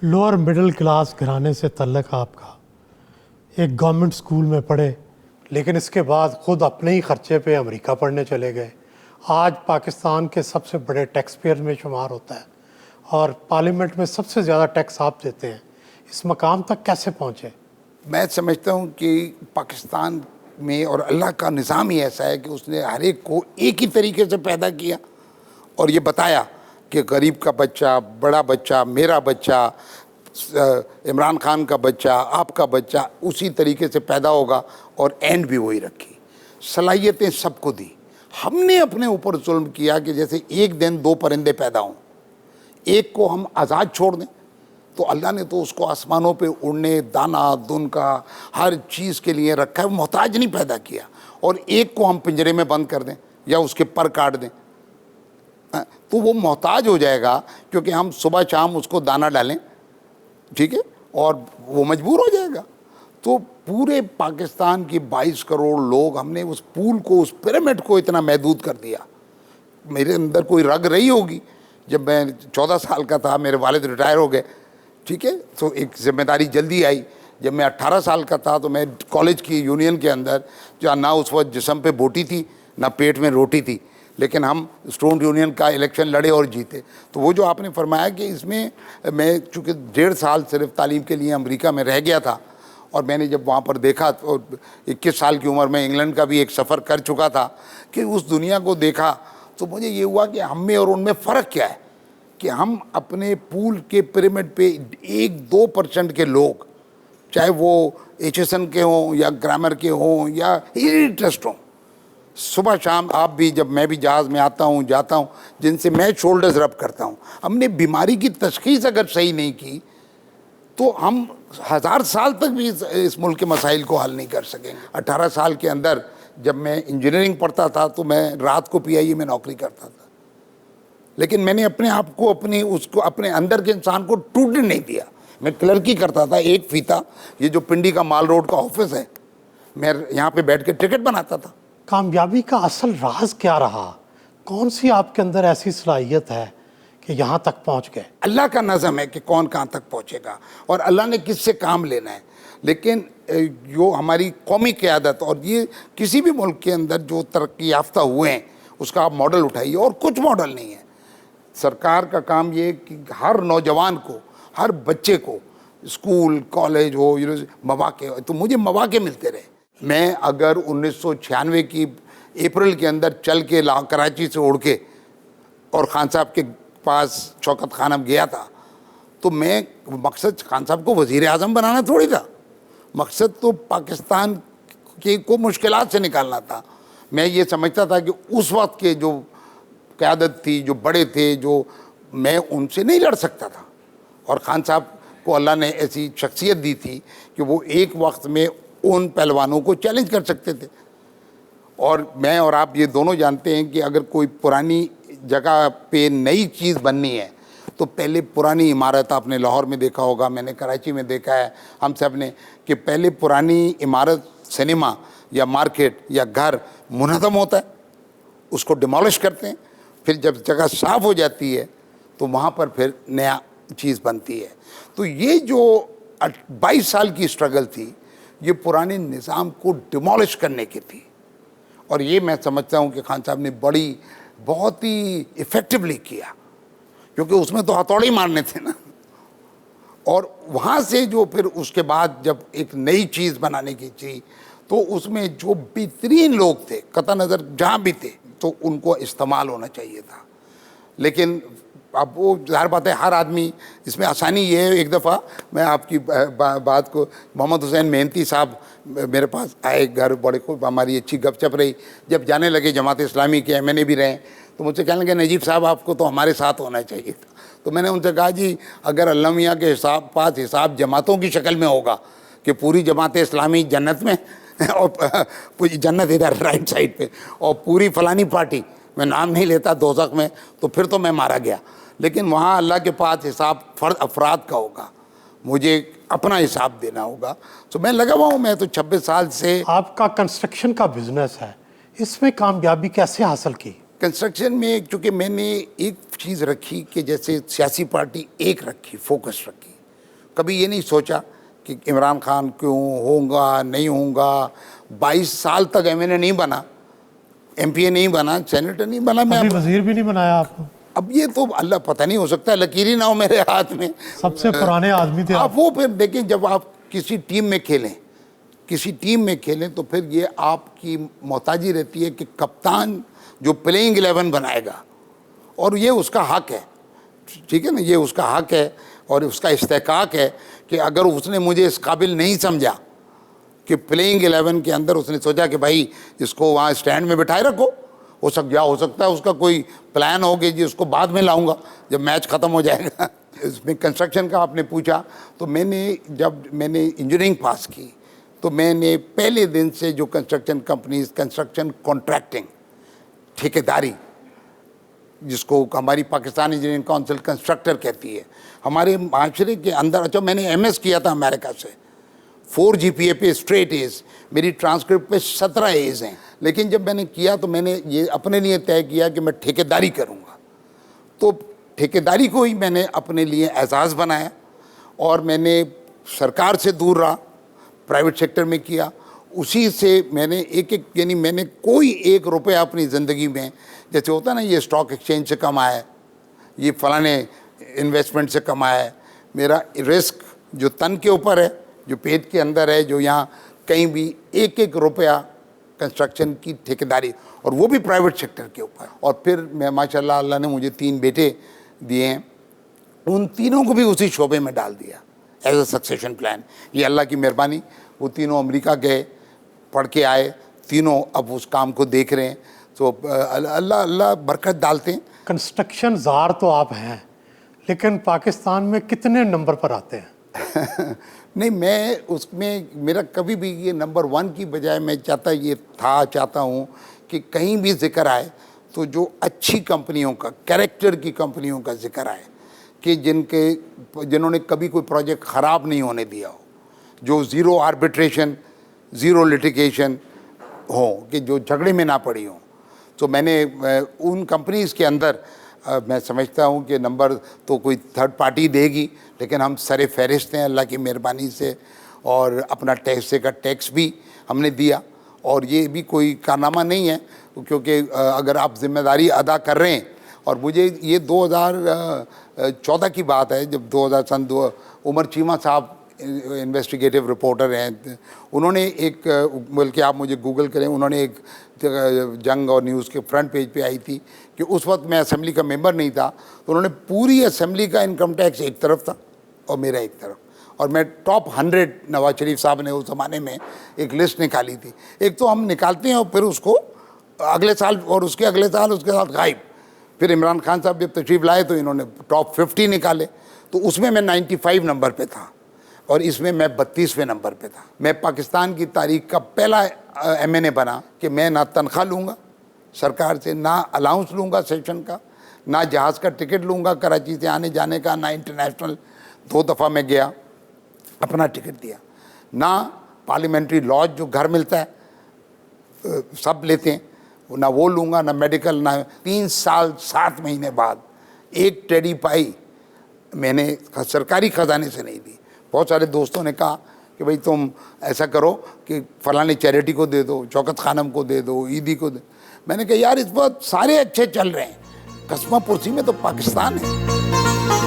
Lower middle class घराने से तल्लक आपका, एक गवर्नमेंट स्कूल में पढ़े, लेकिन इसके बाद खुद अपने ही खर्चे पे अमेरिका पढ़ने चले गए। आज पाकिस्तान के सबसे बड़े टैक्स पेयर में शुमार होता है और पार्लियामेंट में सबसे ज़्यादा टैक्स आप देते हैं। इस मकाम तक कैसे पहुँचे? मैं समझता हूँ कि पाकिस्तान में और अल्लाह का निज़ाम ही ऐसा है कि उसने हर एक को एक ही तरीके से पैदा किया और ये बताया कि गरीब का बच्चा, बड़ा बच्चा, मेरा बच्चा, इमरान खान का बच्चा, आपका बच्चा उसी तरीके से पैदा होगा और एंड भी वही रखी। सलाहियतें सबको दी। हमने अपने ऊपर जुल्म किया कि जैसे एक दिन दो परिंदे पैदा हों, एक को हम आज़ाद छोड़ दें, तो अल्लाह ने तो उसको आसमानों पे उड़ने, दाना दुन का हर चीज़ के लिए रखा है, मोहताज नहीं पैदा किया। और एक को हम पिंजरे में बंद कर दें या उसके पर काट दें तो वो मोहताज हो जाएगा, क्योंकि हम सुबह शाम उसको दाना डालें, ठीक है, और वो मजबूर हो जाएगा। तो पूरे पाकिस्तान की 22 करोड़ लोग, हमने उस पूल को, उस पिरामिड को इतना महदूद कर दिया। मेरे अंदर कोई रग रही होगी, जब मैं 14 साल का था मेरे वालिद रिटायर हो गए, ठीक है, तो एक जिम्मेदारी जल्दी आई। जब मैं 18 साल का था तो मैं कॉलेज की यूनियन के अंदर, जहाँ ना उस वक्त जिस्म पे बोटी थी ना पेट में रोटी थी, लेकिन हम स्टूडेंट यूनियन का इलेक्शन लड़े और जीते। तो वो जो आपने फरमाया कि इसमें मैं चूँकि 1.5 साल सिर्फ तालीम के लिए अमेरिका में रह गया था, और मैंने जब वहाँ पर देखा तो 21 साल की उम्र में इंग्लैंड का भी एक सफ़र कर चुका था, कि उस दुनिया को देखा तो मुझे ये हुआ कि हम में और उनमें फ़र्क क्या है कि हम अपने पूल के पिरामिड पे 1-2% के लोग, चाहे वो HSN के हों या ग्रामर के हों या ट्रस्ट हों, सुबह शाम आप भी, जब मैं भी जहाज़ में आता हूँ जाता हूँ, जिनसे मैं शोल्डर्स रब करता हूँ, हमने बीमारी की तशख़ीस अगर सही नहीं की तो हम 1000 साल तक भी इस मुल्क के मसाइल को हल नहीं कर सकेंगे। 18 साल के अंदर जब मैं इंजीनियरिंग पढ़ता था तो मैं रात को PIE में नौकरी करता था, लेकिन मैंने अपने आप को, अपने अंदर के इंसान को टूटने नहीं दिया। मैं क्लर्की करता था, एक फीता, ये जो पिंडी का माल रोड का ऑफिस है, मैं यहाँ पे बैठ के टिकट बनाता था। कामयाबी का असल राज क्या रहा? कौन सी आपके अंदर ऐसी सलाहियत है कि यहाँ तक पहुँच गए? अल्लाह का नज़म है कि कौन कहाँ तक पहुँचेगा और अल्लाह ने किससे काम लेना है। लेकिन जो हमारी कौमी क़यादत, और ये किसी भी मुल्क के अंदर जो तरक्की याफ्ता हुए हैं उसका आप मॉडल उठाइए, और कुछ मॉडल नहीं है। सरकार का काम ये कि हर नौजवान को, हर बच्चे को स्कूल, कॉलेज हो, यूनिवर्सिटी, मौक़े हो, तो मुझे मौक़े मिलते रहे। मैं अगर 1996 की अप्रैल के अंदर चल के कराची से उड़ के और खान साहब के पास शौकत खानम गया था, तो मैं, मकसद खान साहब को वज़ीर आज़म बनाना थोड़ी था, मकसद तो पाकिस्तान के को मुश्किलात से निकालना था। मैं ये समझता था कि उस वक्त के जो क़यादत थी, जो बड़े थे, जो मैं उनसे नहीं लड़ सकता था, और खान साहब को अल्लाह ने ऐसी शख्सियत दी थी कि वो एक वक्त में उन पहलवानों को चैलेंज कर सकते थे। और मैं और आप ये दोनों जानते हैं कि अगर कोई पुरानी जगह पे नई चीज़ बननी है तो पहले पुरानी इमारत, आपने लाहौर में देखा होगा, मैंने कराची में देखा है, हम सब ने, कि पहले पुरानी इमारत, सिनेमा या मार्केट या घर मुनहदम होता है, उसको डिमोलिश करते हैं, फिर जब जगह साफ़ हो जाती है तो वहाँ पर फिर नया चीज़ बनती है। तो ये जो 22 साल की स्ट्रगल थी, ये पुराने निज़ाम को डिमोलिश करने की थी, और ये मैं समझता हूँ कि खान साहब ने बहुत ही इफ़ेक्टिवली किया, क्योंकि उसमें तो हथौड़े मारने थे ना। और वहाँ से जो फिर उसके बाद जब एक नई चीज़ बनाने की थी, तो उसमें जो बेहतरीन लोग थे, कतई नज़र जहाँ भी थे, तो उनको इस्तेमाल होना चाहिए था। लेकिन अब वो ज़ाहिर बात है, हर आदमी, इसमें आसानी ये है, एक दफ़ा मैं आपकी बात को, मोहम्मद हुसैन मेहनती साहब मेरे पास आए घर, बड़े को हमारी अच्छी गपशप रही। जब जाने लगे जमात इस्लामी के MNA भी रहे, तो मुझसे कहने लगे, नजीब साहब आपको तो हमारे साथ होना चाहिए था। तो मैंने उनसे कहा, जी अगर अल्लाह मियाँ के हिसाब जमातों की शक्ल में होगा कि पूरी जमात इस्लामी जन्नत में और पूरी जन्नत इधर राइट साइड पे, और पूरी फ़लानी पार्टी, मैं नाम नहीं लेता, दोज़ख में, तो फिर तो मैं मारा गया। लेकिन वहाँ अल्लाह के पास हिसाब फ़र्द अफराद का होगा, मुझे अपना हिसाब देना होगा। तो मैं लगा हुआ हूँ, मैं तो 26 साल से। आपका कंस्ट्रक्शन का बिजनेस है, इसमें कामयाबी कैसे हासिल की? कंस्ट्रक्शन में चूँकि मैंने एक चीज़ रखी कि जैसे सियासी पार्टी एक रखी, फोकस रखी, कभी ये नहीं सोचा कि इमरान खान क्यों होगा नहीं होगा। 22 साल तक एमएनए नहीं बना, एमपीए नहीं बना, सेनेटर नहीं बना, मैं अभी वजीर भी नहीं बनाया आपको। अब ये तो अल्लाह पता नहीं, हो सकता है लकीरी ना हो मेरे हाथ में। सबसे पुराने आदमी थे आप वो फिर देखें, जब आप किसी टीम में खेलें, किसी टीम में खेलें तो फिर ये आपकी मोहताजी रहती है कि कप्तान जो प्लेइंग 11 बनाएगा, और ये उसका हक है, ठीक है ना, ये उसका हक है और उसका इस्तेकाक है कि अगर उसने मुझे इस काबिल नहीं समझा कि प्लेइंग 11 के अंदर उसने सोचा कि भाई इसको वहाँ स्टैंड में बिठाए रखो, हो सकता है उसका कोई प्लान हो कि जी उसको बाद में लाऊंगा जब मैच ख़त्म हो जाएगा। इसमें कंस्ट्रक्शन का आपने पूछा, तो जब मैंने इंजीनियरिंग पास की तो मैंने पहले दिन से जो कंस्ट्रक्शन कंपनीज, कंस्ट्रक्शन कॉन्ट्रैक्टिंग, ठेकेदारी, जिसको हमारी पाकिस्तान इंजीनियरिंग काउंसिल कंस्ट्रक्टर कहती है, हमारे माशरे के अंदर। अच्छा, मैंने एमएस किया था अमेरिका से, 4 GPA पे स्ट्रेट एज, मेरी ट्रांसक्रिप्ट पे 17 एज हैं। लेकिन जब मैंने किया तो मैंने ये अपने लिए तय किया कि मैं ठेकेदारी करूँगा, तो ठेकेदारी को ही मैंने अपने लिए एजाज़ बनाया और मैंने सरकार से दूर रहा, प्राइवेट सेक्टर में किया। उसी से मैंने यानी मैंने कोई 1 रुपया अपनी ज़िंदगी में, जैसे होता ना ये स्टॉक एक्सचेंज से कमाया है, ये फलाने इन्वेस्टमेंट से कमाया है, मेरा रिस्क जो तन के ऊपर है, जो पेट के अंदर है, जो यहाँ कहीं भी 1 रुपया कंस्ट्रक्शन की ठेकेदारी, और वो भी प्राइवेट सेक्टर के ऊपर। और फिर मैं माशाल्लाह, अल्लाह ने मुझे 3 बेटे दिए हैं, उन तीनों को भी उसी शोबे में डाल दिया एज अ सक्सेशन प्लान। ये अल्लाह की मेहरबानी, वो तीनों अमेरिका गए, पढ़ के आए, तीनों अब उस काम को देख रहे हैं। तो अल्लाह बरकत डालते हैं। कंस्ट्रक्शन ज़ार तो आप हैं, लेकिन पाकिस्तान में कितने नंबर पर आते हैं? नहीं, मैं उसमें मेरा कभी भी ये नंबर 1 की बजाय मैं चाहता हूँ कि कहीं भी जिक्र आए तो जो अच्छी कंपनियों का, कैरेक्टर की कंपनियों का जिक्र आए, कि जिन्होंने कभी कोई प्रोजेक्ट ख़राब नहीं होने दिया हो, जो ज़ीरो आर्बिट्रेशन, ज़ीरो लिटिगेशन हो, कि जो झगड़े में ना पड़ी हो। तो मैंने उन कंपनीज़ के अंदर मैं समझता हूँ कि नंबर तो कोई थर्ड पार्टी देगी, लेकिन हम सरे फहरिस्त हैं अल्लाह की मेहरबानी से, और अपना टैक्स का टैक्स भी हमने दिया। और ये भी कोई कारनामा नहीं है, क्योंकि अगर आप जिम्मेदारी अदा कर रहे हैं, और मुझे ये 2014 की बात है, जब 2002 उमर चीमा साहब इन्वेस्टिगेटिव रिपोर्टर हैं, उन्होंने एक, बल्कि आप मुझे गूगल करें, उन्होंने एक जंग और न्यूज़ के फ्रंट पेज पे आई थी कि उस वक्त मैं असेंबली का मेंबर नहीं था, तो उन्होंने पूरी असेंबली का इनकम टैक्स एक तरफ था और मेरा एक तरफ, और मैं टॉप 100 नवाज शरीफ साहब ने उस ज़माने में एक लिस्ट निकाली थी। एक तो हम निकालते हैं और फिर उसको अगले साल और उसके अगले साल उसके साथ गायब। फिर इमरान खान साहब जब तशरीफ़ लाए तो इन्होंने टॉप 50 निकाले, तो उसमें मैं 95 नंबर पे था और इसमें मैं 32वें नंबर पे था। मैं पाकिस्तान की तारीख का पहला एमएनए बना कि मैं ना तनख्वाह लूँगा सरकार से, ना अलाउंस लूँगा सेशन का, ना जहाज़ का टिकट लूँगा कराची से आने जाने का, ना इंटरनेशनल 2 दफ़ा मैं गया अपना टिकट दिया, ना पार्लियामेंट्री लॉज जो घर मिलता है सब लेते हैं, ना वो लूँगा, ना मेडिकल, ना। 3 साल 7 महीने बाद 1 टेडी पाई मैंने सरकारी ख़जाने से नहीं दी। बहुत सारे दोस्तों ने कहा कि भाई तुम ऐसा करो कि फलानी चैरिटी को दे दो, शौकत खानम को दे दो, ईदी को दे। मैंने कहा यार इस वक्त सारे अच्छे चल रहे हैं, कस्मा पुरसी में तो पाकिस्तान है।